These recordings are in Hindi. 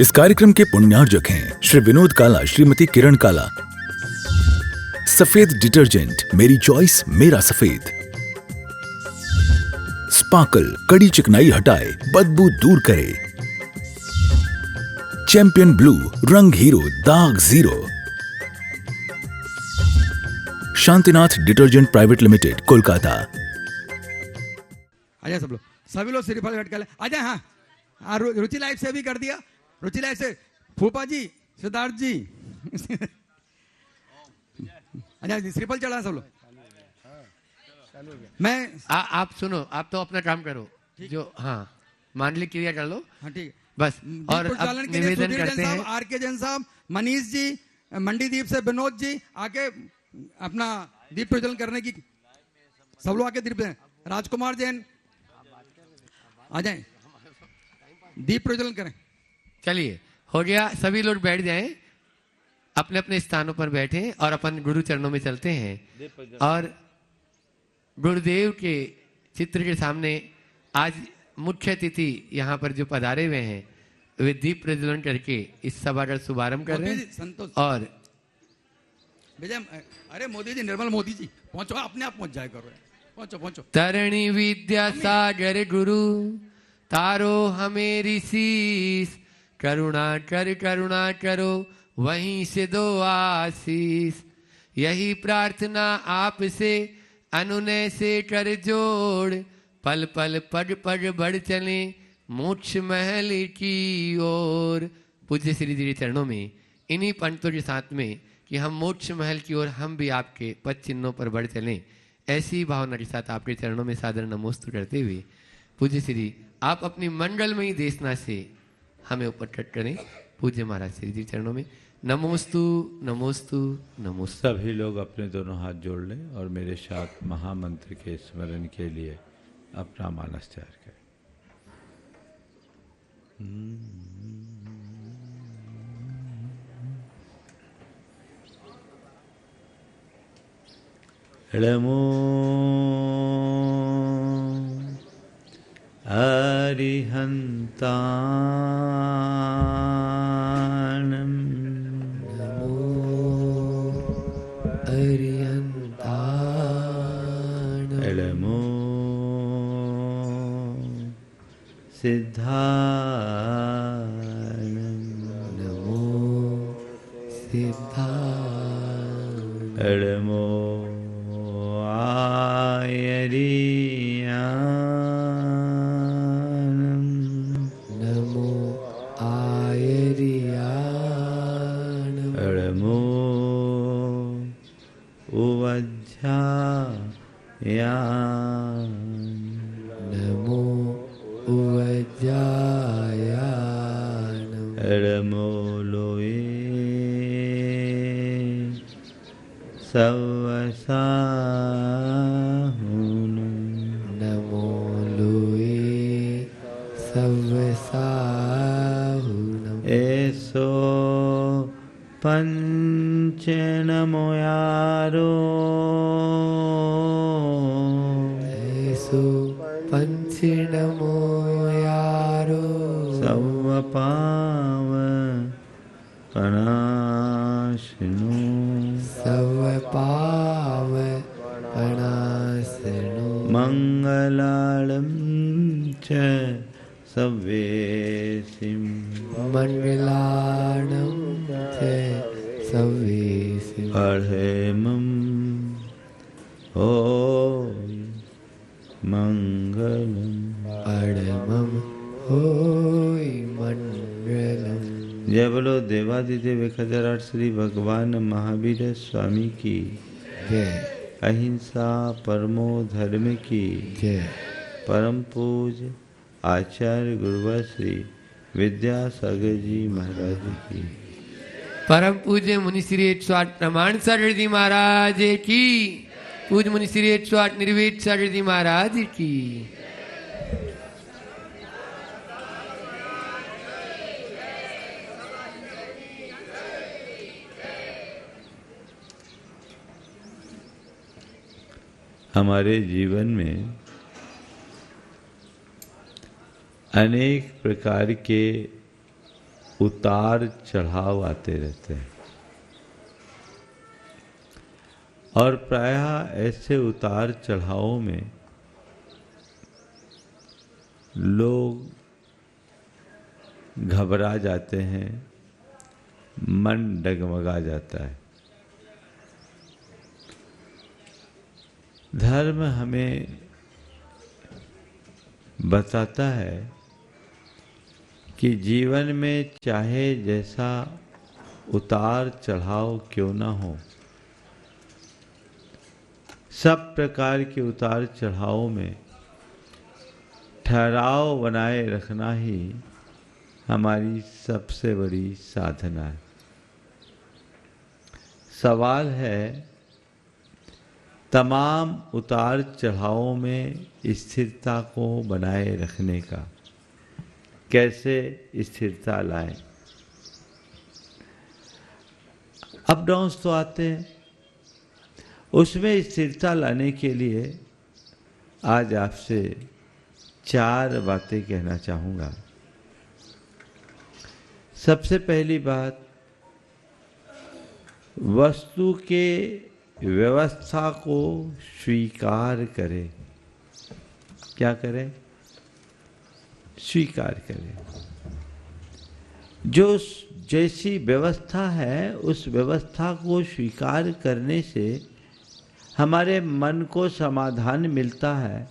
इस कार्यक्रम के पुण्यार्जक हैं श्री विनोद काला, श्रीमती किरण काला। सफेद डिटर्जेंट, मेरी चॉइस मेरा सफेद। स्पार्कल, कड़ी चिकनाई हटाए, बदबू दूर करे। चैंपियन ब्लू, रंग हीरो, दाग zero. Shantinath detergent private limited, Kolkata. आजा सब लोग, सभी लोग श्रीफल लटका ले। आजा। हाँ, रुचि लाइफ से भी कर दिया। रुचि लाइफ से फूफा जी, सिद्धार्थ जी। आजा, श्रीफल चढ़ा सब लोग। मैं आप सुनो, आप तो अपना काम करो। जो हाँ, मांडलिक क्रिया कर लो। हाँ ठीक बस। और अब निवेदन करते हैं आर के जैन साहब, मनीष जी, मंडीदीप से विनोद जी आके अपना दीप प्रज्वलन करने की। सब लोग आके दीप, राजकुमार जैन आ जाएं, दीप प्रज्वलन करें। चलिए, हो गया। सभी लोग बैठ जाएं, अपने अपने स्थानों पर बैठें और अपन गुरु चरणों में चलते हैं। और गुरुदेव के चित्र के सामने आज मुख्य अतिथि यहाँ पर जो पधारे हुए हैं, वे दीप प्रज्वलन करके इस सभा का शुभारंभ कर रहे हैं। और विजय, अरे मोदी जी, निर्मल मोदी जी पहुंचो, अपने आप पहुंच जाए करो। पहुंचो पहुंचो। तरणी विद्या सागर गुरु, तारो हमेरी शीस। करुणा करो, वहीं से दो आशीष। यही प्रार्थना आपसे अनुनय से कर जोड़। पल पल पग पग बढ़ चले मोक्ष महल की ओर। पूज्य श्री जी के चरणों में इन्हीं पंक्तों के साथ में कि हम मोक्ष महल की ओर हम भी आपके पद चिन्हों पर बढ़ चलें, ऐसी भावना के साथ आपके चरणों में सादर नमोस्तु करते हुए पूज्य श्री आप अपनी मंगलमयी देशना से हमें उपस्थित करें। पूज्य महाराज श्री जी चरणों में नमोस्तु नमोस्तु नमोस्तु। सभी लोग अपने दोनों हाथ जोड़ लें और मेरे साथ महामंत्र के स्मरण के लिए अपना मानस तैयार करें। नमो अरिहंताणं, नमो अरिहंताणं, नमो सिद्धाणं, नमो सिद्धाणं, नमो आयरियाणं, नमो आयरियाणं, नमो उवज्झायाणं, नमो उवज्जायाणं, नमो लोये सवसाहुनं, नमो लोये सव्यसाहुनं, एसो पंचनमोयारो, एषु पंचनमो यारो, सवपावपनाशिनो, सवपावपनाशिनो, मंगलालं च सव्येसिं, मंगलानं च सव्येसिं, अर्हेमं ओ मंगलम, परमं होय मंगलम्। जय बोलो देवादिदेव खजराट श्री भगवान महावीर स्वामी की जय, अहिंसा परमो धर्म की जय, परम पूज आचार्य गुरुवर श्री विद्यासागर जी महाराज की, परम पूज्य मुनि श्री 108 प्रमाण सागर जी महाराज की, पूज्य मुनि श्री 108 निर्वेद सागर जी महाराज की। हमारे जीवन में अनेक प्रकार के उतार चढ़ाव आते रहते हैं और प्रायः ऐसे उतार चढ़ावों में लोग घबरा जाते हैं, मन डगमगा जाता है। धर्म हमें बताता है कि जीवन में चाहे जैसा उतार चढ़ाव क्यों ना हो, सब प्रकार के उतार चढ़ावों में ठहराव बनाए रखना ही हमारी सबसे बड़ी साधना है। सवाल है तमाम उतार चढ़ावों में स्थिरता को बनाए रखने का। कैसे स्थिरता लाएं? अप डाउन्स तो आते हैं, उसमें स्थिरता लाने के लिए आज आपसे 4 बातें कहना चाहूँगा। सबसे पहली बात, वस्तु के व्यवस्था को स्वीकार करें। क्या करें? स्वीकार करें। जो जैसी व्यवस्था है उस व्यवस्था को स्वीकार करने से हमारे मन को समाधान मिलता है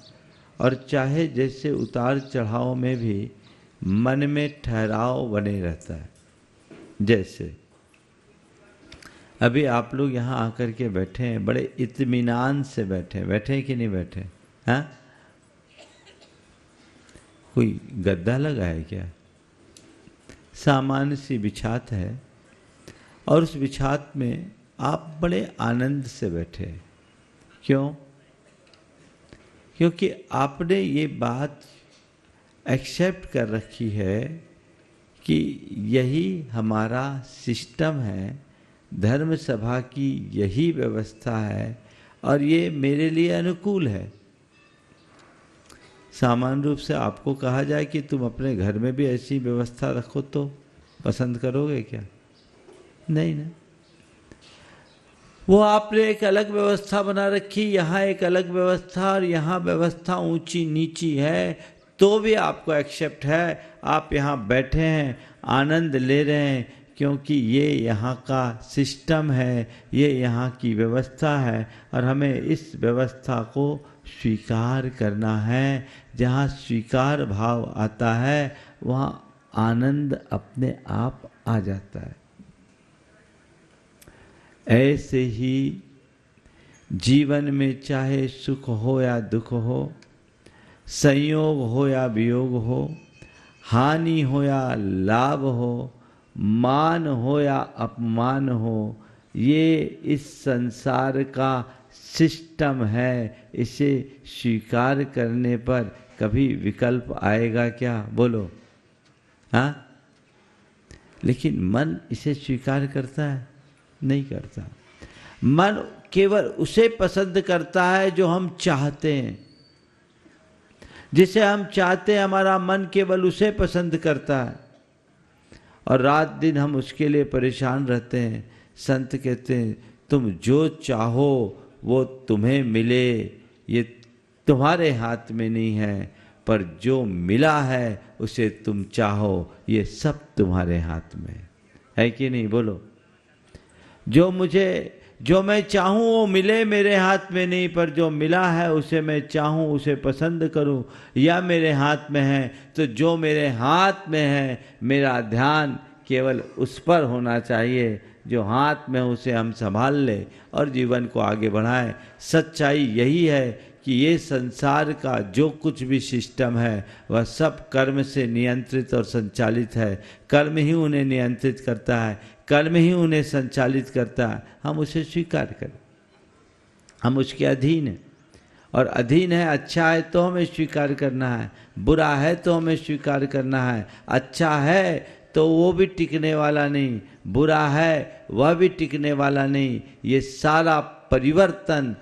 और चाहे जैसे उतार चढ़ाव में भी मन में ठहराव बने रहता है। जैसे अभी आप लोग यहाँ आकर के बैठे हैं, बड़े इत्मीनान से बैठे हैं कि नहीं बैठे? हाँ, कोई गद्दा लगा है क्या? सामान्य सी बिछात है और उस बिछात में आप बड़े आनंद से बैठे हैं। क्यों? क्योंकि आपने ये बात एक्सेप्ट कर रखी है कि यही हमारा सिस्टम है, धर्म सभा की यही व्यवस्था है और ये मेरे लिए अनुकूल है। सामान्य रूप से आपको कहा जाए कि तुम अपने घर में भी ऐसी व्यवस्था रखो तो पसंद करोगे क्या? नहीं ना। वो आपने एक अलग व्यवस्था बना रखी, यहाँ एक अलग व्यवस्था और यहाँ व्यवस्था ऊंची नीची है, तो भी आपको एक्सेप्ट है। आप यहाँ बैठे हैं, आनंद ले रहे हैं, क्योंकि ये यहाँ का सिस्टम है, ये यहाँ की व्यवस्था है और हमें इस व्यवस्था को स्वीकार करना है। जहाँ स्वीकार भाव आता है वहाँ आनंद अपने आप आ जाता है। ऐसे ही जीवन में चाहे सुख हो या दुख हो, संयोग हो या वियोग हो, हानि हो या लाभ हो, मान हो या अपमान हो, ये इस संसार का सिस्टम है। इसे स्वीकार करने पर कभी विकल्प आएगा क्या? बोलो। हाँ, लेकिन मन इसे स्वीकार करता है? नहीं करता। मन केवल उसे पसंद करता है जो हम चाहते हैं। जिसे हम चाहते हैं हमारा मन केवल उसे पसंद करता है और रात दिन हम उसके लिए परेशान रहते हैं। संत कहते हैं तुम जो चाहो वो तुम्हें मिले, ये तुम्हारे हाथ में नहीं है, पर जो मिला है उसे तुम चाहो, ये सब तुम्हारे हाथ में है कि नहीं? बोलो। जो मैं चाहूँ वो मिले मेरे हाथ में नहीं, पर जो मिला है उसे मैं चाहूँ उसे पसंद करूँ, या मेरे हाथ में है तो जो मेरे हाथ में है मेरा ध्यान केवल उस पर होना चाहिए। जो हाथ में उसे हम संभाल ले और जीवन को आगे बढ़ाएं। सच्चाई यही है कि ये संसार का जो कुछ भी सिस्टम है वह सब कर्म से नियंत्रित और संचालित है। कर्म ही उन्हें नियंत्रित करता है, कर्म ही उन्हें संचालित करता है। हम उसे स्वीकार करें, हम उसके अधीन हैं और अधीन है। अच्छा है तो हमें स्वीकार करना है, बुरा है तो हमें स्वीकार करना है। अच्छा है तो वो भी टिकने वाला नहीं, बुरा है वह भी टिकने वाला नहीं। ये सारा परिवर्तन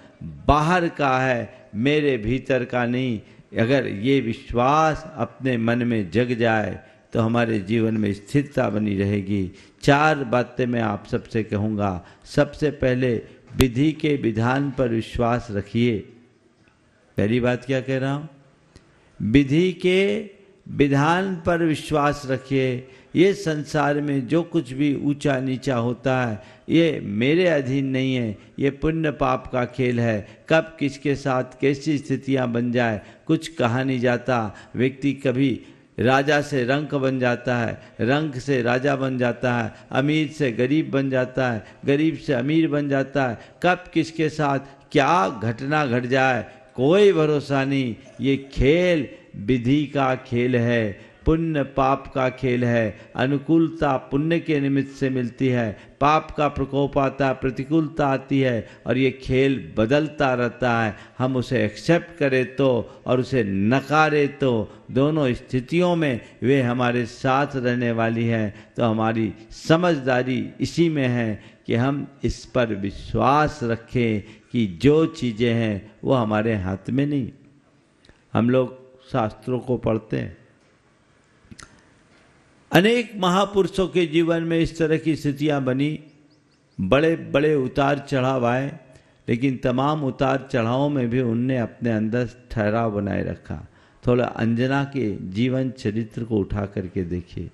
बाहर का है, मेरे भीतर का नहीं। अगर ये विश्वास अपने मन में जग जाए तो हमारे जीवन में स्थिरता बनी रहेगी। 4 बातें मैं आप सबसे कहूँगा। सबसे पहले विधि के विधान पर विश्वास रखिए। पहली बात क्या कह रहा हूँ? विधि के विधान पर विश्वास रखिए। ये संसार में जो कुछ भी ऊंचा नीचा होता है ये मेरे अधीन नहीं है, ये पुण्य पाप का खेल है। कब किसके साथ कैसी स्थितियां बन जाए कुछ कहा नहीं जाता। व्यक्ति कभी राजा से रंक बन जाता है, रंक से राजा बन जाता है, अमीर से गरीब बन जाता है, गरीब से अमीर बन जाता है। कब किसके साथ क्या घटना घट जाए कोई भरोसा नहीं। ये खेल विधि का खेल है, पुण्य पाप का खेल है। अनुकूलता पुण्य के निमित्त से मिलती है, पाप का प्रकोप आता, प्रतिकूलता आती है और ये खेल बदलता रहता है। हम उसे एक्सेप्ट करें तो और उसे नकारे तो, दोनों स्थितियों में वे हमारे साथ रहने वाली हैं। तो हमारी समझदारी इसी में है कि हम इस पर विश्वास रखें कि जो चीज़ें हैं वो हमारे हाथ में नहीं। हम लोग शास्त्रों को पढ़ते हैं, अनेक महापुरुषों के जीवन में इस तरह की स्थितियां बनी, बड़े बड़े उतार चढ़ाव आए, लेकिन तमाम उतार चढ़ावों में भी उनने अपने अंदर ठहराव बनाए रखा। थोड़ा अंजना के जीवन चरित्र को उठा करके देखिए।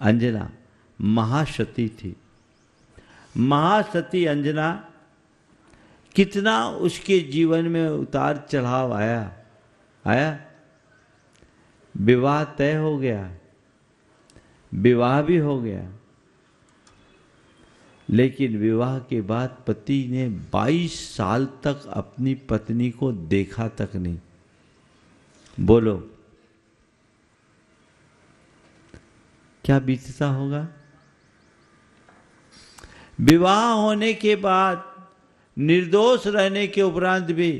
अंजना महासती थी। महासती अंजना, कितना उसके जीवन में उतार चढ़ाव आया। विवाह तय हो गया, विवाह भी हो गया, लेकिन विवाह के बाद पति ने 22 साल तक अपनी पत्नी को देखा तक नहीं। बोलो क्या बीतता होगा? विवाह होने के बाद निर्दोष रहने के उपरांत भी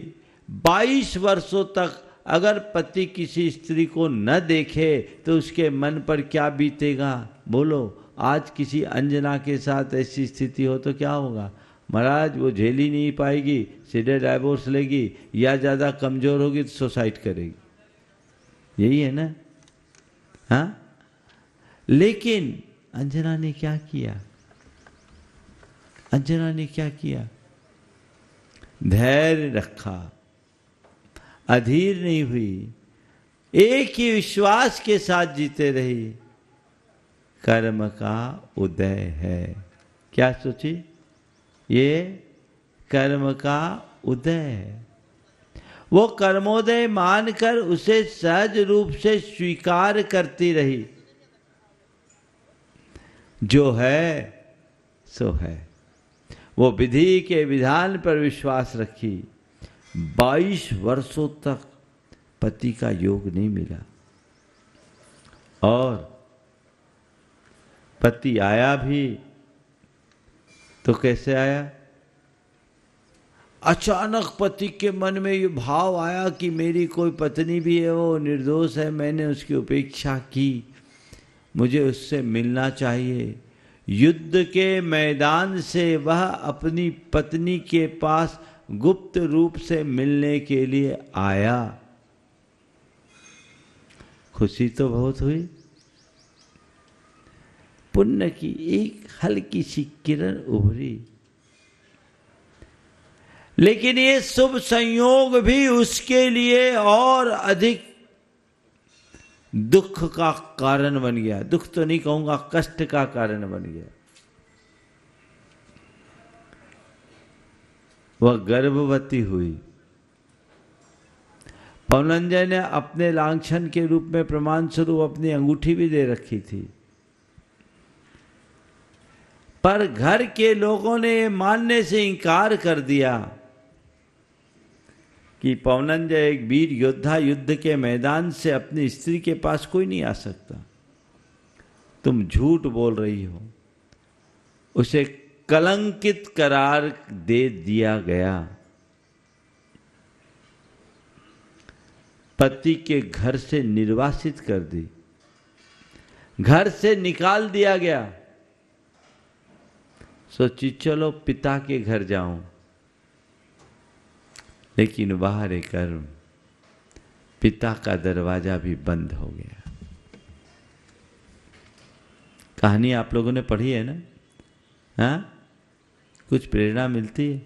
22 वर्षों तक अगर पति किसी स्त्री को न देखे तो उसके मन पर क्या बीतेगा? बोलो आज किसी अंजना के साथ ऐसी स्थिति हो तो क्या होगा? महाराज वो झेल ही नहीं पाएगी, सीधे डाइवोर्स लेगी, या ज़्यादा कमज़ोर होगी तो सुसाइड करेगी। यही है ना? हाँ, लेकिन अंजना ने क्या किया? अंजना ने क्या किया? धैर्य रखा, अधीर नहीं हुई, एक ही विश्वास के साथ जीते रही। कर्म का उदय है। क्या सोची? ये कर्म का उदय है। वो कर्मोदय मानकर उसे सहज रूप से स्वीकार करती रही। जो है सो है। वो विधि के विधान पर विश्वास रखी। 22 वर्षों तक पति का योग नहीं मिला और पति आया भी तो कैसे आया? अचानक पति के मन में ये भाव आया कि मेरी कोई पत्नी भी है, वो निर्दोष है, मैंने उसकी उपेक्षा की, मुझे उससे मिलना चाहिए। युद्ध के मैदान से वह अपनी पत्नी के पास गुप्त रूप से मिलने के लिए आया। खुशी तो बहुत हुई। पुण्य की एक हल्की सी किरण उभरी, लेकिन ये शुभ संयोग भी उसके लिए और अधिक दुख का कारण बन गया। दुख तो नहीं कहूंगा, कष्ट का कारण बन गया। वह गर्भवती हुई। पवनंजय ने अपने लांछन के रूप में प्रमाण स्वरूप अपनी अंगूठी भी दे रखी थी, पर घर के लोगों ने मानने से इनकार कर दिया कि पवनंजय एक वीर योद्धा, युद्ध के मैदान से अपनी स्त्री के पास कोई नहीं आ सकता। तुम झूठ बोल रही हो। उसे कलंकित करार दे दिया गया। पति के घर से निर्वासित कर दी, घर से निकाल दिया गया। सोची चलो पिता के घर जाऊं, लेकिन बाहर कर्म, पिता का दरवाजा भी बंद हो गया। कहानी आप लोगों ने पढ़ी है ना? हाँ, कुछ प्रेरणा मिलती है।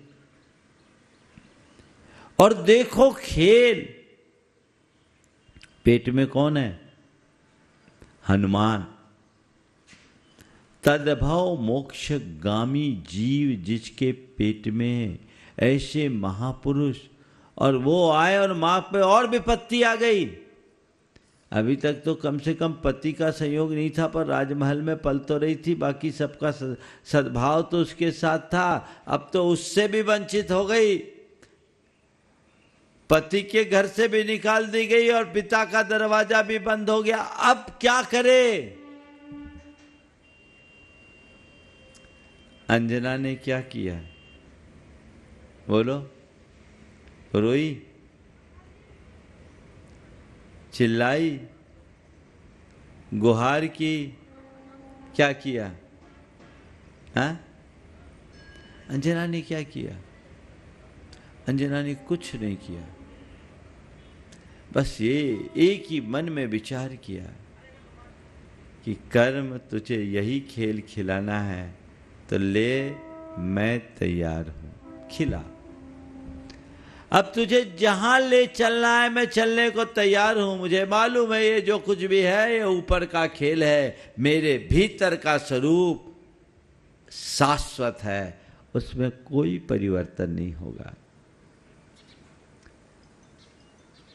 और देखो खेल, पेट में कौन है? हनुमान। तदभव मोक्षगामी जीव जिसके पेट में ऐसे महापुरुष, और वो आए और मां पे और विपत्ति आ गई। अभी तक तो कम से कम पति का सहयोग नहीं था, पर राजमहल में पल तो रही थी, बाकी सबका सद्भाव तो उसके साथ था। अब तो उससे भी वंचित हो गई, पति के घर से भी निकाल दी गई और पिता का दरवाजा भी बंद हो गया। अब क्या करे? अंजना ने क्या किया? बोलो। रोई, चिल्लाई, गुहार की, क्या किया? हाँ? अंजना ने क्या किया? अंजना ने कुछ नहीं किया, बस ये एक ही मन में विचार किया कि कर्म तुझे यही खेल खिलाना है तो ले, मैं तैयार हूं, खिला। अब तुझे जहां ले चलना है मैं चलने को तैयार हूं। मुझे मालूम है ये जो कुछ भी है ये ऊपर का खेल है, मेरे भीतर का स्वरूप शाश्वत है, उसमें कोई परिवर्तन नहीं होगा।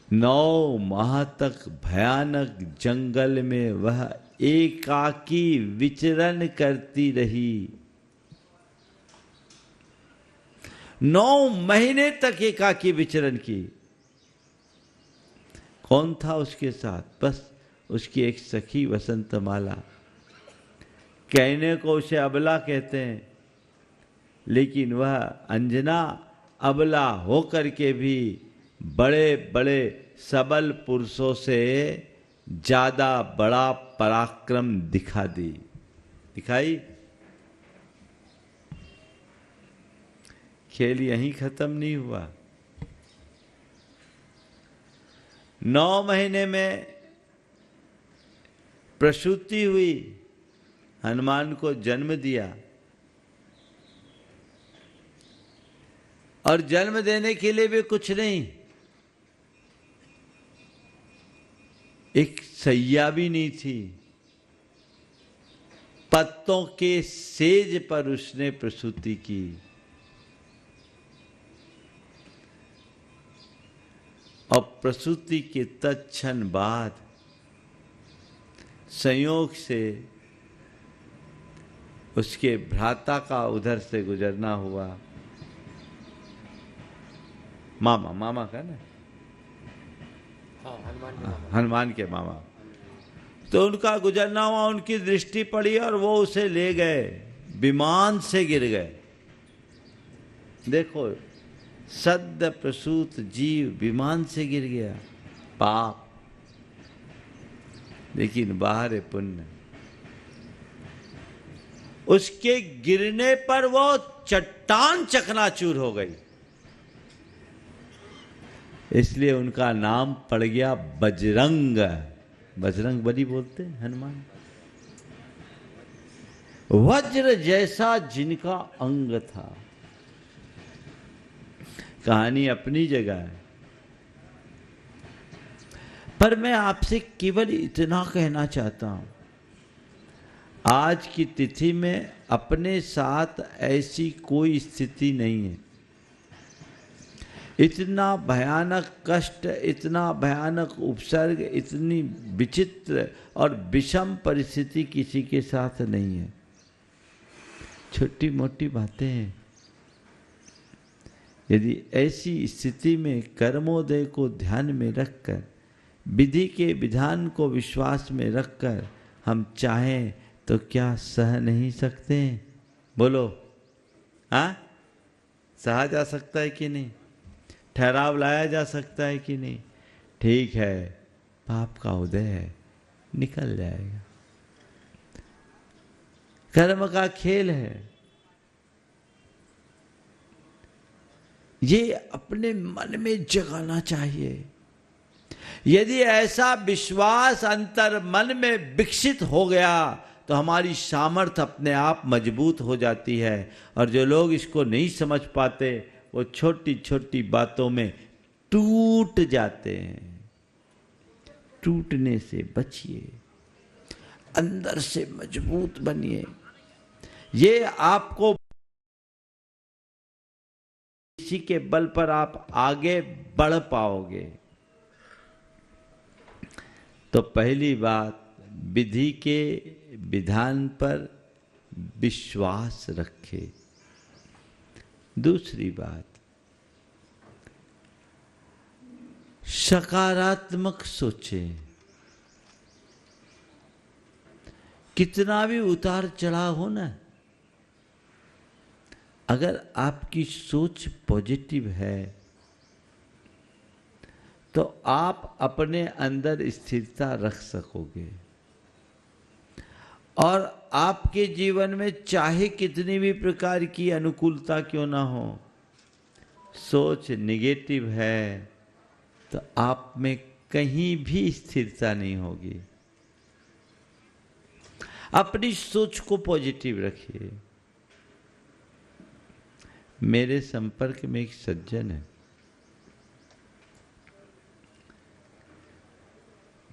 9 माह तक भयानक जंगल में वह एकाकी विचरण करती रही। 9 महीने तक एकाकी विचरण की। कौन था उसके साथ? बस उसकी एक सखी वसंतमाला। कहने को उसे अबला कहते हैं, लेकिन वह अंजना अबला होकर के भी बड़े बड़े सबल पुरुषों से ज्यादा बड़ा पराक्रम दिखाई। खेल यहीं खत्म नहीं हुआ। 9 महीने में प्रसूति हुई, हनुमान को जन्म दिया, और जन्म देने के लिए भी कुछ नहीं, एक सैया भी नहीं थी, पत्तों के सेज पर उसने प्रसूति की। और प्रसूति के तत्क्षण बाद संयोग से उसके भ्राता का उधर से गुजरना हुआ। मामा का ना, हनुमान के मामा, तो उनका गुजरना हुआ, उनकी दृष्टि पड़ी और वो उसे ले गए, विमान से गिर गए। देखो, सद्य प्रसूत जीव विमान से गिर गया, पाप, लेकिन बाहर है पुण्य। उसके गिरने पर वो चट्टान चकनाचूर हो गई, इसलिए उनका नाम पड़ गया बजरंग। बजरंग बली बोलते हैं हनुमान। वज्र जैसा जिनका अंग था। कहानी अपनी जगह है, पर मैं आपसे केवल इतना कहना चाहता हूं, आज की तिथि में अपने साथ ऐसी कोई स्थिति नहीं है। इतना भयानक कष्ट, इतना भयानक उपसर्ग, इतनी विचित्र और विषम परिस्थिति किसी के साथ नहीं है। छोटी मोटी बातें हैं। यदि ऐसी स्थिति में कर्मोदय को ध्यान में रखकर, विधि के विधान को विश्वास में रखकर हम चाहें तो क्या सह नहीं सकते? बोलो, हाँ? सहा जा सकता है कि नहीं? ठहराव लाया जा सकता है कि नहीं? ठीक है, पाप का उदय है, निकल जाएगा। कर्म का खेल है। ये अपने मन में जगाना चाहिए। यदि ऐसा विश्वास अंतर मन में विकसित हो गया तो हमारी सामर्थ्य अपने आप मजबूत हो जाती है। और जो लोग इसको नहीं समझ पाते वो छोटी छोटी बातों में टूट जाते हैं। टूटने से बचिए, अंदर से मजबूत बनिए। ये आपको, इसी के बल पर आप आगे बढ़ पाओगे। तो पहली बात, विधि के विधान पर विश्वास रखे। दूसरी बात, सकारात्मक सोचे। कितना भी उतार चढ़ाव हो ना, अगर आपकी सोच पॉजिटिव है तो आप अपने अंदर स्थिरता रख सकोगे। और आपके जीवन में चाहे कितनी भी प्रकार की अनुकूलता क्यों ना हो, सोच निगेटिव है तो आप में कहीं भी स्थिरता नहीं होगी। अपनी सोच को पॉजिटिव रखिए। मेरे संपर्क में एक सज्जन है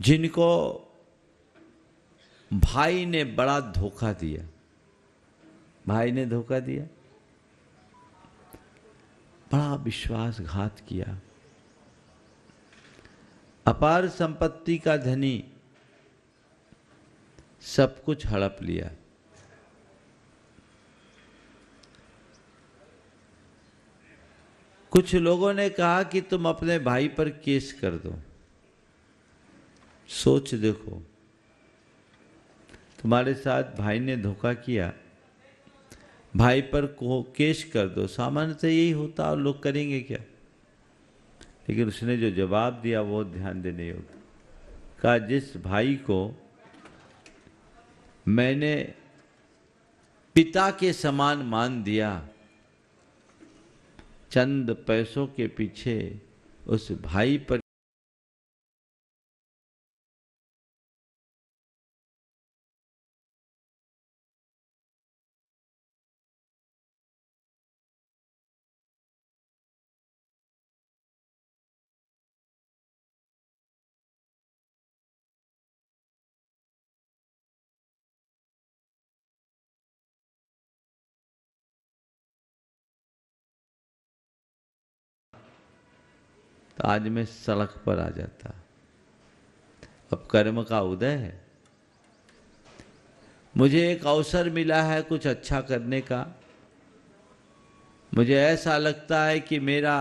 जिनको भाई ने बड़ा धोखा दिया। भाई ने धोखा दिया, बड़ा विश्वासघात किया, अपार संपत्ति का धनी, सब कुछ हड़प लिया। कुछ लोगों ने कहा कि तुम अपने भाई पर केस कर दो। सोच देखो, तुम्हारे साथ भाई ने धोखा किया, भाई पर केस कर दो। सामान्यतः यही होता और लोग करेंगे क्या? लेकिन उसने जो जवाब दिया वो ध्यान देने योग्य। कहा, जिस भाई को मैंने पिता के समान मान दिया, चंद पैसों के पीछे उस भाई पर तो आज मैं सड़क पर आ जाता। अब कर्म का उदय है, मुझे एक अवसर मिला है कुछ अच्छा करने का। मुझे ऐसा लगता है कि मेरा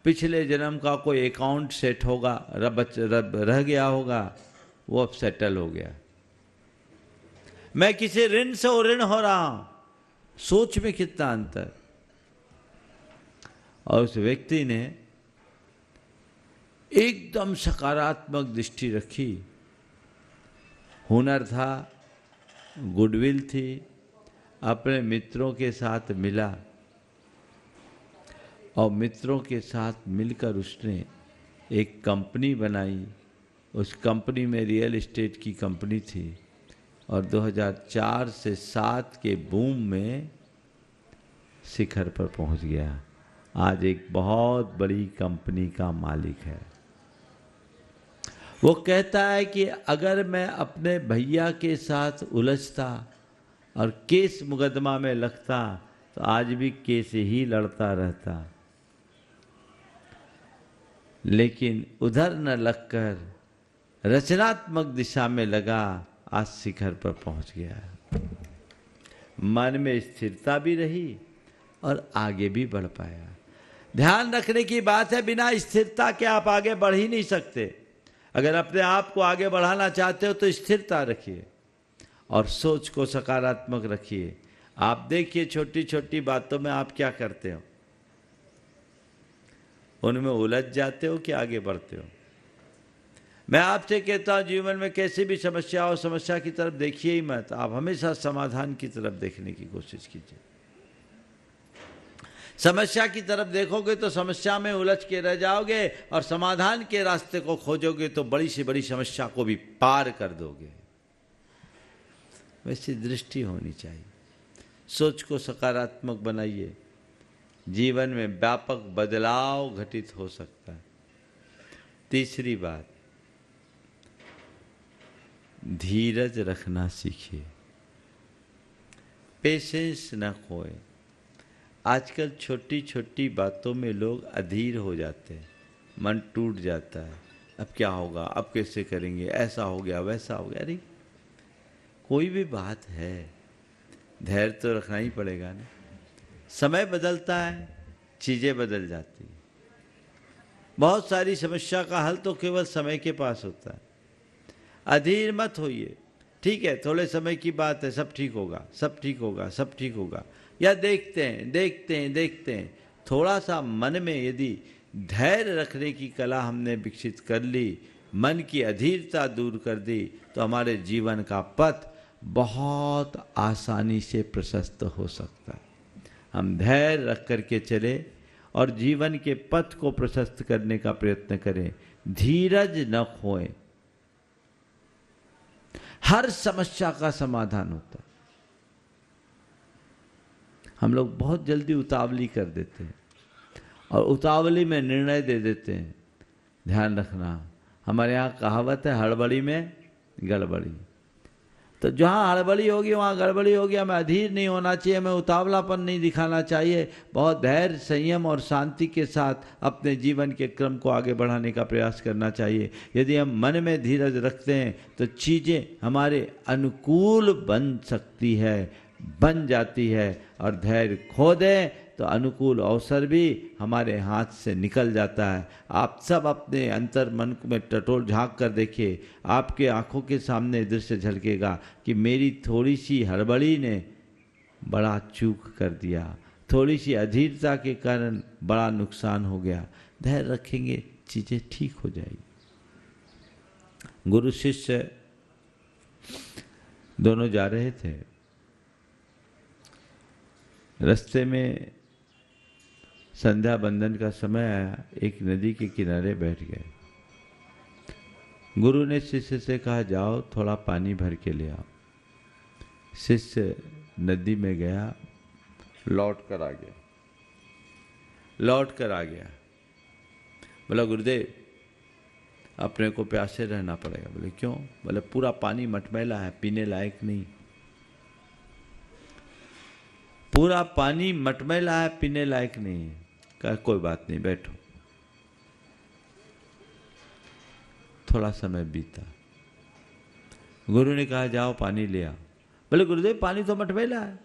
पिछले जन्म का कोई अकाउंट सेट होगा, रह गया होगा, वो अब सेटल हो गया। मैं किसी ऋण से ऋण हो रहा हूं। सोच में कितना अंतर। और उस व्यक्ति ने एकदम सकारात्मक दृष्टि रखी। हुनर था, गुडविल थी, अपने मित्रों के साथ मिला और मित्रों के साथ मिलकर उसने एक कंपनी बनाई। उस कंपनी में रियल एस्टेट की कंपनी थी और 2004 से 7 के बूम में शिखर पर पहुंच गया। आज एक बहुत बड़ी कंपनी का मालिक है। वो कहता है कि अगर मैं अपने भैया के साथ उलझता और केस मुकदमा में लगता तो आज भी केस ही लड़ता रहता, लेकिन उधर न लगकर रचनात्मक दिशा में लगा, आज शिखर पर पहुंच गया। मन में स्थिरता भी रही और आगे भी बढ़ पाया। ध्यान रखने की बात है, बिना स्थिरता के आप आगे बढ़ ही नहीं सकते। अगर अपने आप को आगे बढ़ाना चाहते हो तो स्थिरता रखिए और सोच को सकारात्मक रखिए। आप देखिए छोटी छोटी बातों में आप क्या करते हो, उनमें उलझ जाते हो कि आगे बढ़ते हो। मैं आपसे कहता हूं, जीवन में कैसी भी समस्या हो, समस्या की तरफ देखिए ही मत, आप हमेशा समाधान की तरफ देखने की कोशिश कीजिए। समस्या की तरफ देखोगे तो समस्या में उलझ के रह जाओगे और समाधान के रास्ते को खोजोगे तो बड़ी से बड़ी समस्या को भी पार कर दोगे। वैसी दृष्टि होनी चाहिए। सोच को सकारात्मक बनाइए, जीवन में व्यापक बदलाव घटित हो सकता है। तीसरी बात, धीरज रखना सीखिए, पेशेंस न खोए। आजकल छोटी छोटी बातों में लोग अधीर हो जाते हैं, मन टूट जाता है। अब क्या होगा, अब कैसे करेंगे, ऐसा हो गया वैसा हो गया। अरे कोई भी बात है, धैर्य तो रखना ही पड़ेगा ना। समय बदलता है, चीज़ें बदल जाती हैं। बहुत सारी समस्या का हल तो केवल समय के पास होता है। अधीर मत होइए, ठीक है थोड़े समय की बात है, सब ठीक होगा, सब ठीक होगा, सब ठीक होगा। या देखते हैं देखते हैं देखते हैं। थोड़ा सा मन में यदि धैर्य रखने की कला हमने विकसित कर ली, मन की अधीरता दूर कर दी, तो हमारे जीवन का पथ बहुत आसानी से प्रशस्त हो सकता है। हम धैर्य रख करके चले और जीवन के पथ को प्रशस्त करने का प्रयत्न करें, धीरज न खोएं। हर समस्या का समाधान होता है। हम लोग बहुत जल्दी उतावली कर देते हैं और उतावली में निर्णय दे देते हैं। ध्यान रखना, हमारे यहाँ कहावत है, हड़बड़ी में गड़बड़ी। तो जहाँ हड़बड़ी होगी वहाँ गड़बड़ी होगी। हमें अधीर नहीं होना चाहिए, हमें उतावलापन नहीं दिखाना चाहिए। बहुत धैर्य, संयम और शांति के साथ अपने जीवन के क्रम को आगे बढ़ाने का प्रयास करना चाहिए। यदि हम मन में धीरज रखते हैं तो चीज़ें हमारे अनुकूल बन सकती है, बन जाती है। और धैर्य खो दें तो अनुकूल अवसर भी हमारे हाथ से निकल जाता है। आप सब अपने अंतर मन में टटोल झांक कर देखिए, आपके आंखों के सामने दृश्य झलकेगा कि मेरी थोड़ी सी हड़बड़ी ने बड़ा चूक कर दिया, थोड़ी सी अधीरता के कारण बड़ा नुकसान हो गया। धैर्य रखेंगे, चीज़ें ठीक हो जाएगी। गुरु शिष्य दोनों जा रहे थे, रास्ते में संध्या बंदन का समय आया, एक नदी के किनारे बैठ गए। गुरु ने शिष्य से कहा, जाओ थोड़ा पानी भर के ले आओ। शिष्य नदी में गया, लौट कर आ गया। बोला, गुरुदेव अपने को प्यासे रहना पड़ेगा। बोले, क्यों? बोले, पूरा पानी मटमैला है, पीने लायक नहीं। पूरा पानी मटमैला है, पीने लायक नहीं है। कहा, कोई बात नहीं, बैठो। थोड़ा समय बीता, गुरु ने कहा, जाओ पानी ले आओ। बोले, गुरुदेव पानी तो मटमैला है,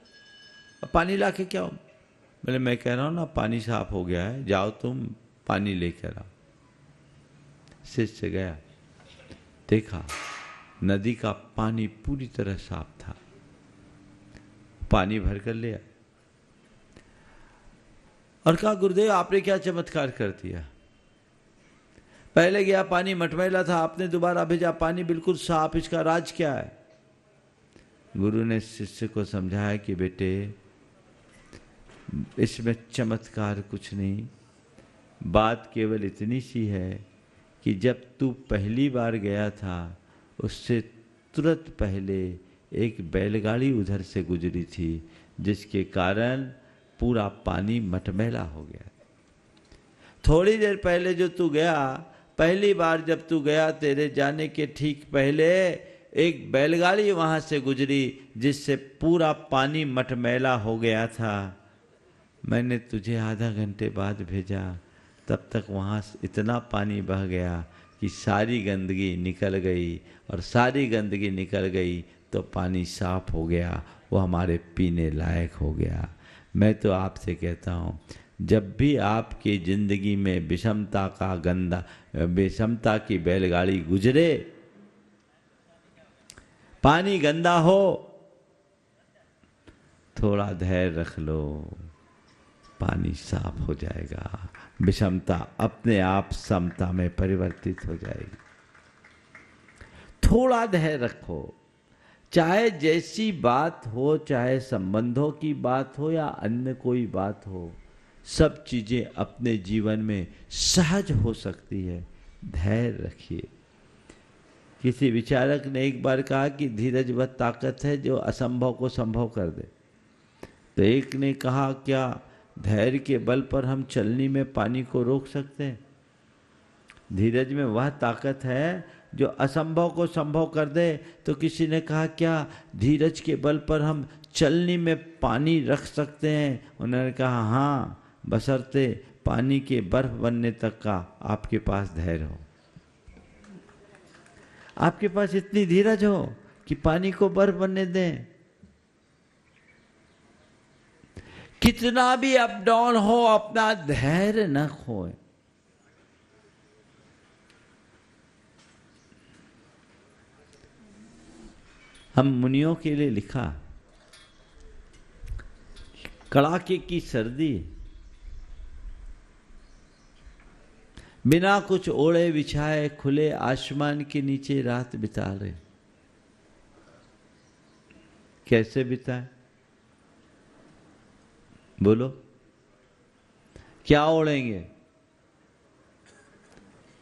अब पानी ला के क्या हो? बोले, मैं कह रहा हूं ना, पानी साफ हो गया है, जाओ तुम पानी लेकर आओ। शिष्य गया, देखा नदी का पानी पूरी तरह साफ था। पानी भर कर ले आया और कहा, गुरुदेव आपने क्या चमत्कार कर दिया। पहले गया पानी मटमैला था, आपने दोबारा भेजा पानी बिल्कुल साफ, इसका राज क्या है? गुरु ने शिष्य को समझाया कि बेटे इसमें चमत्कार कुछ नहीं, बात केवल इतनी सी है कि जब तू पहली बार गया था उससे तुरंत पहले एक बैलगाड़ी उधर से गुजरी थी, जिसके कारण पूरा पानी मटमैला हो गया। थोड़ी देर पहले जो तू गया, पहली बार जब तू गया, तेरे जाने के ठीक पहले एक बैलगाड़ी वहां से गुजरी जिससे पूरा पानी मटमैला हो गया था। मैंने तुझे आधा घंटे बाद भेजा, तब तक वहां इतना पानी बह गया कि सारी गंदगी निकल गई, और सारी गंदगी निकल गई तो पानी साफ हो गया, वो हमारे पीने लायक हो गया। मैं तो आपसे कहता हूँ, जब भी आपकी जिंदगी में विषमता की बैलगाड़ी गुजरे, पानी गंदा हो, थोड़ा धैर्य रख लो, पानी साफ हो जाएगा, विषमता अपने आप समता में परिवर्तित हो जाएगी। थोड़ा धैर्य रखो, चाहे जैसी बात हो, चाहे संबंधों की बात हो या अन्य कोई बात हो, सब चीजें अपने जीवन में सहज हो सकती है। धैर्य रखिए। किसी विचारक ने एक बार कहा कि धीरज वह ताकत है जो असंभव को संभव कर दे। तो एक ने कहा, क्या धैर्य के बल पर हम चलनी में पानी को रोक सकते हैं? धीरज में वह ताकत है जो असंभव को संभव कर दे। तो किसी ने कहा, क्या धीरज के बल पर हम चलनी में पानी रख सकते हैं? उन्होंने कहा, हाँ, बशर्ते पानी के बर्फ बनने तक का आपके पास धैर्य हो। आपके पास इतनी धीरज हो कि पानी को बर्फ बनने दें। कितना भी अप डाउन हो, अपना धैर्य न खोए। हम मुनियों के लिए लिखा, कड़ाके की सर्दी, बिना कुछ ओढ़े बिछाए खुले आसमान के नीचे रात बिता रहे। कैसे बिताए? बोलो, क्या ओढ़ेंगे?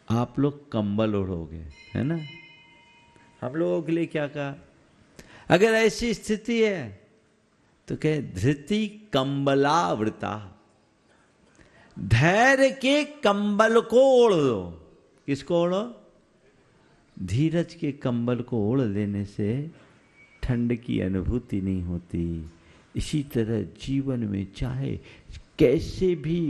आप लोग कंबल ओढ़ोगे, है ना? हम लोगों के लिए क्या कहा? अगर ऐसी स्थिति है तो कहे धृति कंबलावृता, धैर्य के कंबल को ओढ़ दो। किसको ओढ़ो? धीरज के कंबल को ओढ़ लेने से ठंड की अनुभूति नहीं होती। इसी तरह जीवन में चाहे कैसे भी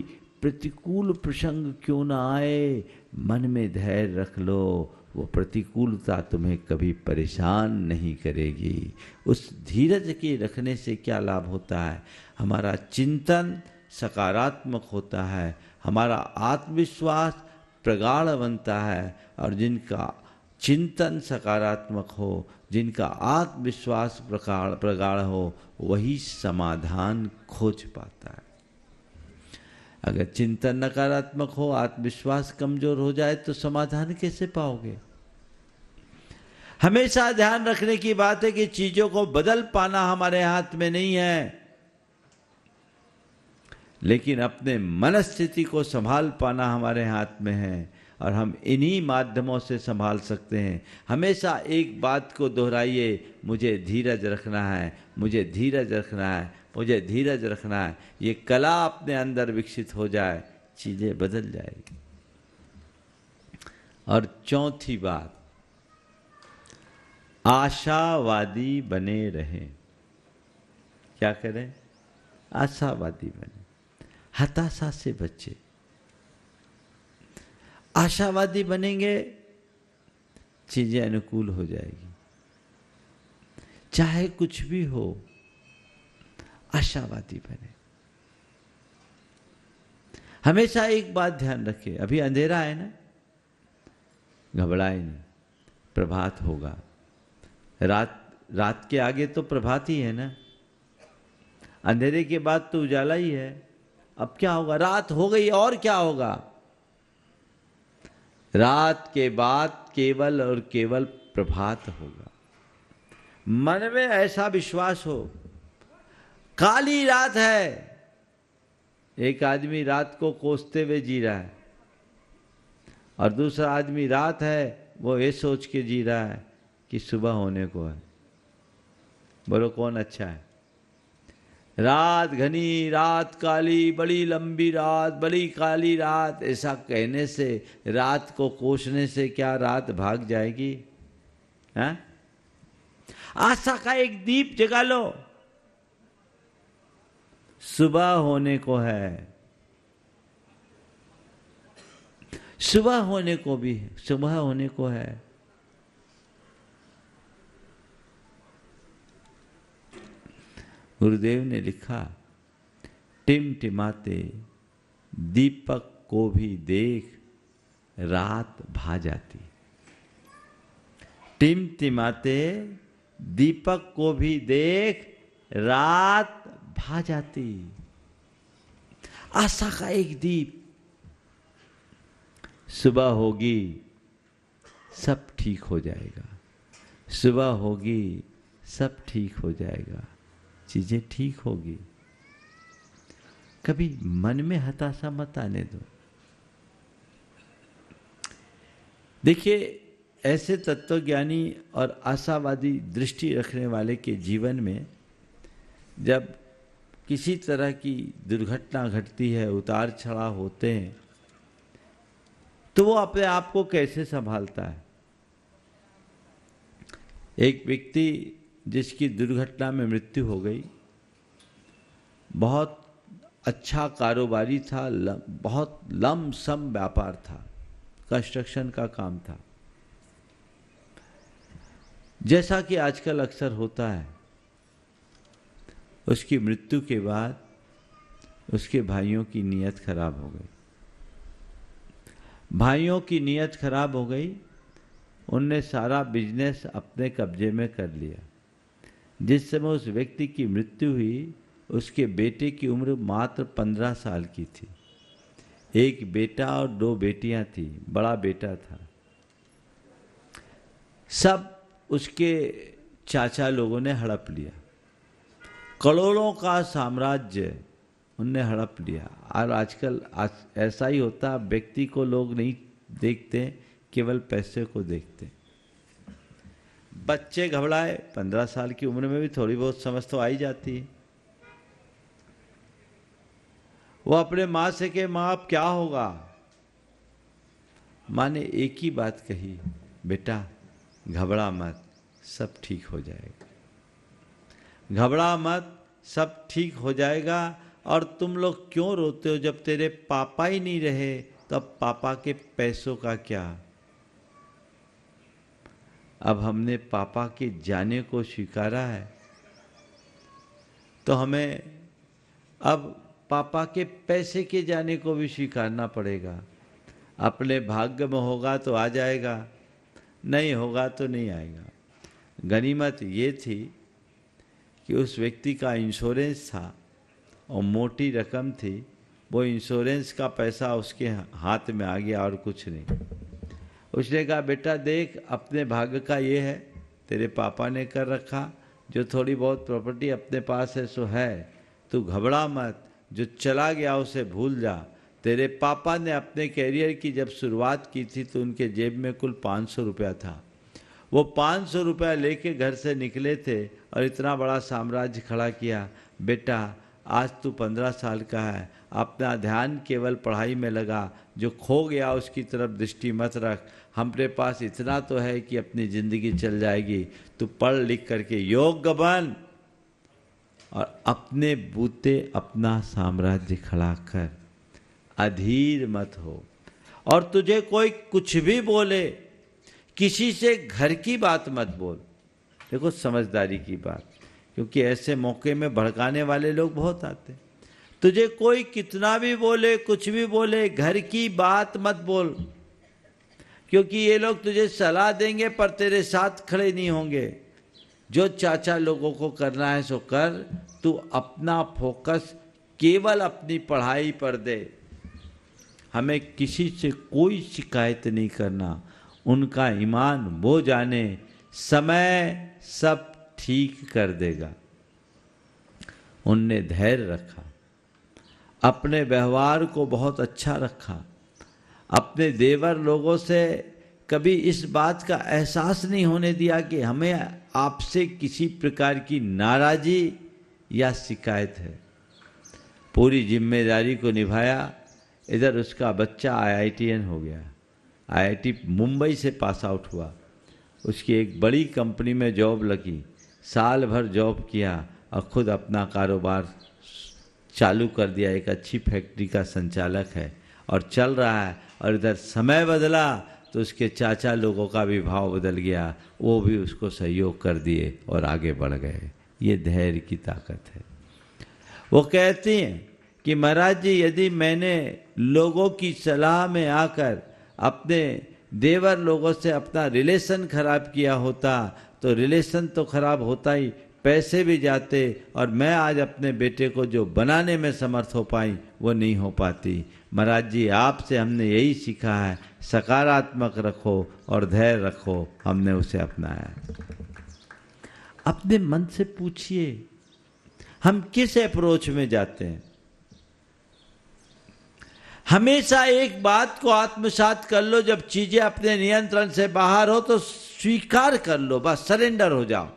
प्रतिकूल प्रसंग क्यों ना आए, मन में धैर्य रख लो, वो प्रतिकूलता तुम्हें कभी परेशान नहीं करेगी। उस धीरज के रखने से क्या लाभ होता है? हमारा चिंतन सकारात्मक होता है, हमारा आत्मविश्वास प्रगाढ़ बनता है, और जिनका चिंतन सकारात्मक हो, जिनका आत्मविश्वास प्रगाढ़ हो, वही समाधान खोज पाता है। अगर चिंतन नकारात्मक हो, आत्मविश्वास कमजोर हो जाए तो समाधान कैसे पाओगे? हमेशा ध्यान रखने की बात है कि चीजों को बदल पाना हमारे हाथ में नहीं है, लेकिन अपने मनस्थिति को संभाल पाना हमारे हाथ में है, और हम इन्हीं माध्यमों से संभाल सकते हैं। हमेशा एक बात को दोहराइए, मुझे धीरज रखना है, मुझे धीरज रखना है, मुझे धीरज रखना है। ये कला अपने अंदर विकसित हो जाए, चीजें बदल जाएगी। और चौथी बात, आशावादी बने रहें। क्या करें? आशावादी बने, हताशा से बचे। आशावादी बनेंगे, चीजें अनुकूल हो जाएगी। चाहे कुछ भी हो, आशावादी बने। हमेशा एक बात ध्यान रखें, अभी अंधेरा है ना, घबराए नहीं, प्रभात होगा। रात के आगे तो प्रभात ही है ना, अंधेरे के बाद तो उजाला ही है। अब क्या होगा? रात हो गई, और क्या होगा? रात के बाद केवल और केवल प्रभात होगा। मन में ऐसा विश्वास हो, काली रात है। एक आदमी रात को कोसते हुए जी रहा है, और दूसरा आदमी रात है, वो ये सोच के जी रहा है कि सुबह होने को है। बोलो कौन अच्छा है? रात घनी, रात काली, बड़ी लंबी रात, बड़ी काली रात, ऐसा कहने से, रात को कोसने से क्या रात भाग जाएगी? हाँ? आशा का एक दीप जगा लो, सुबह होने को है। सुबह होने को भी है, सुबह होने को है। गुरुदेव ने लिखा, टिमटिमाते दीपक को भी देख रात भा जाती। टिमटिमाते दीपक को भी देख रात भा जाती। आशा का एक दीप, सुबह होगी सब ठीक हो जाएगा, सुबह होगी सब ठीक हो जाएगा, चीजें ठीक होगी। कभी मन में हताशा मत आने दो। देखिए, ऐसे तत्वज्ञानी और आशावादी दृष्टि रखने वाले के जीवन में जब किसी तरह की दुर्घटना घटती है, उतार चढ़ाव होते हैं, तो वो अपने आप को कैसे संभालता है? एक व्यक्ति जिसकी दुर्घटना में मृत्यु हो गई, बहुत अच्छा कारोबारी था, बहुत लमसम व्यापार था, कंस्ट्रक्शन का काम था। जैसा कि आजकल अक्सर होता है, उसकी मृत्यु के बाद उसके भाइयों की नीयत खराब हो गई। भाइयों की नीयत खराब हो गई, उनने सारा बिजनेस अपने कब्जे में कर लिया। जिस समय उस व्यक्ति की मृत्यु हुई, उसके बेटे की उम्र मात्र 15 साल की थी। एक बेटा और 2 बेटियां थी, बड़ा बेटा था। सब उसके चाचा लोगों ने हड़प लिया, करोड़ों का साम्राज्य उनने हड़प लिया। और आजकल ऐसा ही होता, व्यक्ति को लोग नहीं देखते, केवल पैसे को देखते। बच्चे घबराए, 15 साल की उम्र में भी थोड़ी बहुत समझ तो आ ही जाती है। वो अपने माँ से कहे, माँ अब क्या होगा? माँ ने एक ही बात कही, बेटा घबरा मत, सब ठीक हो जाएगा। घबरा मत, सब ठीक हो जाएगा। और तुम लोग क्यों रोते हो? जब तेरे पापा ही नहीं रहे तब पापा के पैसों का क्या? अब हमने पापा के जाने को स्वीकारा है, तो हमें अब पापा के पैसे के जाने को भी स्वीकारना पड़ेगा। अपने भाग्य में होगा तो आ जाएगा, नहीं होगा तो नहीं आएगा। गनीमत ये थी कि उस व्यक्ति का इंश्योरेंस था और मोटी रकम थी। वो इंश्योरेंस का पैसा उसके हाथ में आ गया और कुछ नहीं। उसने कहा, बेटा देख, अपने भाग्य का ये है, तेरे पापा ने कर रखा। जो थोड़ी बहुत प्रॉपर्टी अपने पास है सो है, तू घबरा मत, जो चला गया उसे भूल जा। तेरे पापा ने अपने कैरियर की जब शुरुआत की थी तो उनके जेब में कुल 500 रुपया था। वो 500 रुपया लेके घर से निकले थे और इतना बड़ा साम्राज्य खड़ा किया। बेटा आज तू 15 साल का है, अपना ध्यान केवल पढ़ाई में लगा। जो खो गया उसकी तरफ दृष्टि मत रख। हमारे पास इतना तो है कि अपनी जिंदगी चल जाएगी। तू पढ़ लिख करके योग्य बन और अपने बूते अपना साम्राज्य खड़ा कर, अधीर मत हो। और तुझे कोई कुछ भी बोले, किसी से घर की बात मत बोल। देखो समझदारी की बात, क्योंकि ऐसे मौके में भड़काने वाले लोग बहुत आते हैं। तुझे कोई कितना भी बोले, कुछ भी बोले, घर की बात मत बोल, क्योंकि ये लोग तुझे सलाह देंगे पर तेरे साथ खड़े नहीं होंगे। जो चाचा लोगों को करना है सो कर, तू अपना फोकस केवल अपनी पढ़ाई पर दे। हमें किसी से कोई शिकायत नहीं करना, उनका ईमान वो जाने, समय सब ठीक कर देगा। उनने धैर्य रखा, अपने व्यवहार को बहुत अच्छा रखा। अपने देवर लोगों से कभी इस बात का एहसास नहीं होने दिया कि हमें आपसे किसी प्रकार की नाराजी या शिकायत है। पूरी जिम्मेदारी को निभाया। इधर उसका बच्चा IITN हो गया, IIT मुंबई से पास आउट हुआ। उसकी एक बड़ी कंपनी में जॉब लगी, साल भर जॉब किया और खुद अपना कारोबार चालू कर दिया। एक अच्छी फैक्ट्री का संचालक है और चल रहा है। और इधर समय बदला तो उसके चाचा लोगों का भी भाव बदल गया, वो भी उसको सहयोग कर दिए और आगे बढ़ गए। ये धैर्य की ताकत है। वो कहती हैं कि महाराज जी, यदि मैंने लोगों की सलाह में आकर अपने देवर लोगों से अपना रिलेशन खराब किया होता तो रिलेशन तो खराब होता ही, पैसे भी जाते, और मैं आज अपने बेटे को जो बनाने में समर्थ हो पाई वो नहीं हो पाती। महाराज जी, आपसे हमने यही सीखा है, सकारात्मक रखो और धैर्य रखो। हमने उसे अपनाया। अपने मन से पूछिए, हम किस अप्रोच में जाते हैं? हमेशा एक बात को आत्मसात कर लो, जब चीजें अपने नियंत्रण से बाहर हो तो स्वीकार कर लो, बस सरेंडर हो जाओ।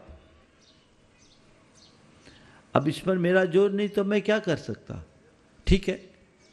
अब इस पर मेरा जोर नहीं तो मैं क्या कर सकता। ठीक है,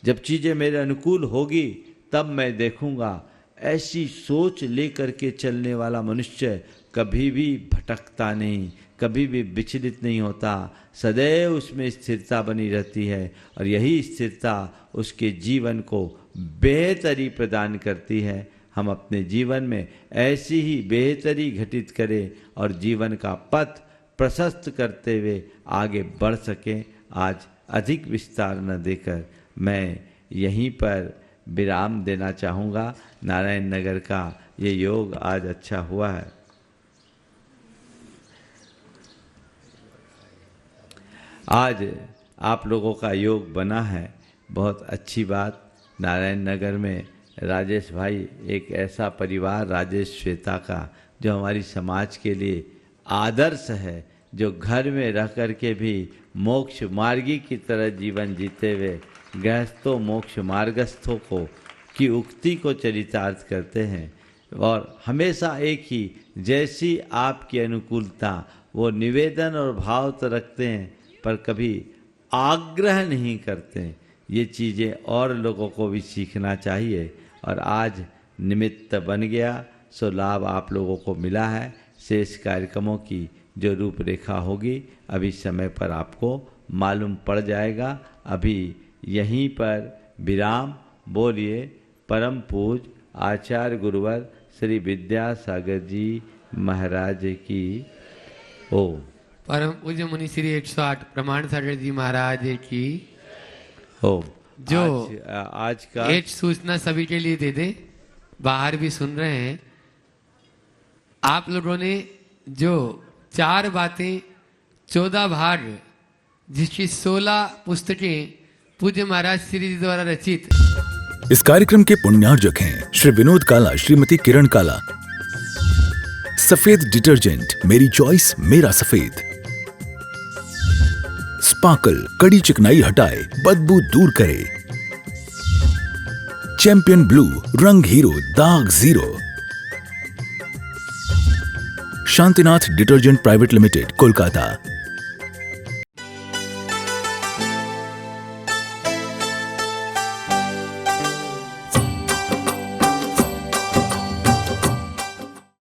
जब चीजें मेरे अनुकूल होगी तब मैं देखूंगा। ऐसी सोच लेकर के चलने वाला मनुष्य कभी भी भटकता नहीं, कभी भी विचलित नहीं होता, सदैव उसमें स्थिरता बनी रहती है और यही स्थिरता उसके जीवन को बेहतरी प्रदान करती है। हम अपने जीवन में ऐसी ही बेहतरी घटित करें और जीवन का पथ प्रशस्त करते हुए आगे बढ़ सकें। आज अधिक विस्तार न देकर मैं यहीं पर विराम देना चाहूँगा। नारायण नगर का ये योग आज अच्छा हुआ है। आज आप लोगों का योग बना है, बहुत अच्छी बात। नारायण नगर में राजेश भाई, एक ऐसा परिवार राजेश श्वेता का जो हमारी समाज के लिए आदर्श है, जो घर में रह कर के भी मोक्ष मार्गी की तरह जीवन जीते हुए गृहस्थों मोक्ष मार्गस्थों को की उक्ति को चरितार्थ करते हैं और हमेशा एक ही जैसी आपकी अनुकूलता वो निवेदन और भाव तो रखते हैं पर कभी आग्रह नहीं करते। ये चीज़ें और लोगों को भी सीखना चाहिए और आज निमित्त बन गया, सो लाभ आप लोगों को मिला है। शेष कार्यक्रमों की जो रूपरेखा होगी अभी समय पर आपको मालूम पड़ जाएगा। अभी यहीं पर विराम। बोलिए परम पूज आचार्य गुरुवर श्री विद्यासागर जी महाराज की ओम। परम पूज्य मुनि श्री 108 प्रमाण सागर जी महाराज की ओम। जो आज का एक सूचना सभी के लिए दे दे, बाहर भी सुन रहे हैं। आप लोगों ने जो 4 बातें 14 भाग जिसकी 16 पुस्तकें पूज्य महाराज श्री जी द्वारा रचित। इस कार्यक्रम के पुण्यार्जक हैं श्री विनोद काला, श्रीमती किरण काला। सफेद डिटर्जेंट, मेरी चॉइस मेरा सफेद। स्पार्कल, कड़ी चिकनाई हटाए, बदबू दूर करे। चैंपियन ब्लू, रंग हीरो, दाग zero. Shantinath detergent private limited, Kolkata.